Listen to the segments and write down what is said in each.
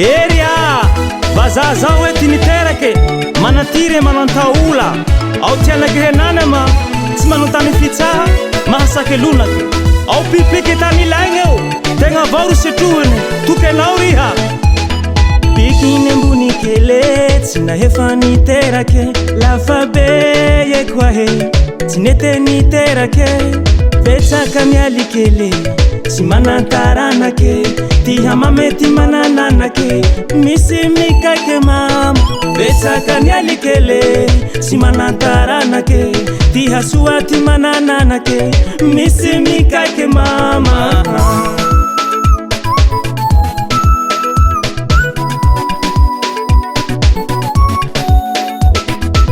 Eria vazazao e tiniterake manatire manantaola ao tianake henana ma tsy manotany fitsaha mahasake lonake ao pipike tany ilaigny eo tegna vaoro setrohany tokenao riha pikiny ambony kele tsy nahefa niterake lafa be e koa he tsy nete niterake petsaka mialikele tsy manantaranake tiha mamety manananake misy mikake mama petsaka nialikele tsy manantaranake tiha soaty manananake misy mikake mama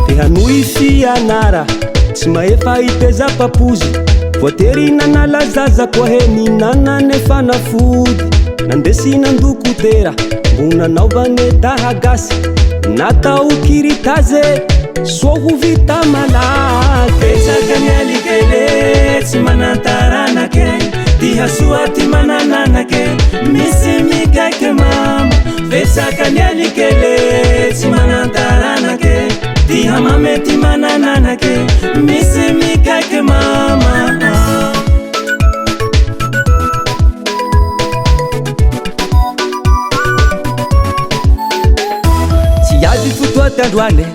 tihanoi fianara tsy mahefa iteza papozy voatery nanala zaza koa he ninana nefa nafody nandesy nandokotera mbo nanaovane dahagasy natao kiritaze soho vita malaky petsaka nialikele tsy manantaranake tiha soaty manananake misy mikake mama petsaka nialikele tsy manantaranake tiha mamety manananake misy mikake mama tsy azy fotoaty androane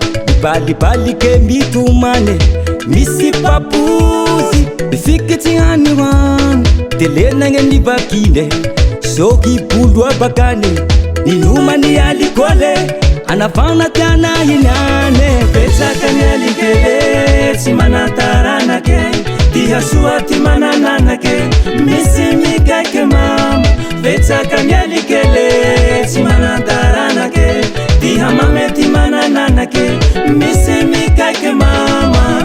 balibalike mitomane misy papozy mifikitsy hanyhoany telenagna nivakine soki bolo abakane ninomany alikole anavana tiana hinane petsaka nialikele tsy manantaranake tiha soaty manananake misy mikake mama petsaka nialikele tsy manantaranake tiha mamety manananake misy mikake mama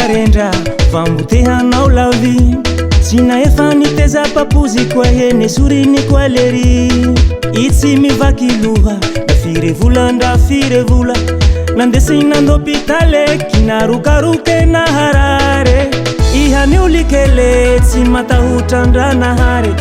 rendra fambotehanao lavi tsy naefa niteza papozy koa he nesoriny koa lery itsy mivaky loha nafirevolandra firevola nandesy nandopitale kinarokaroke naharare ihaniulikele tsy matahotrandrahnahare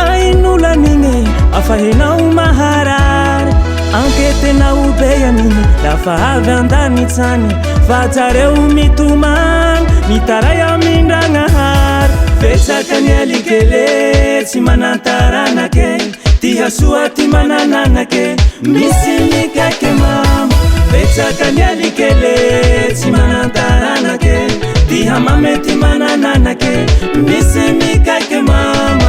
ainolanigne afahenao maharare anketenao beyaniny lafa avy andanitsany fajareo mitomany mitaray amindragnahary petsaka nialikele tsy manantaranake tiha soaty manananake misy mikake mama petsaka nialikele tsy manantaranake tiha mamety manananake misy mikake mama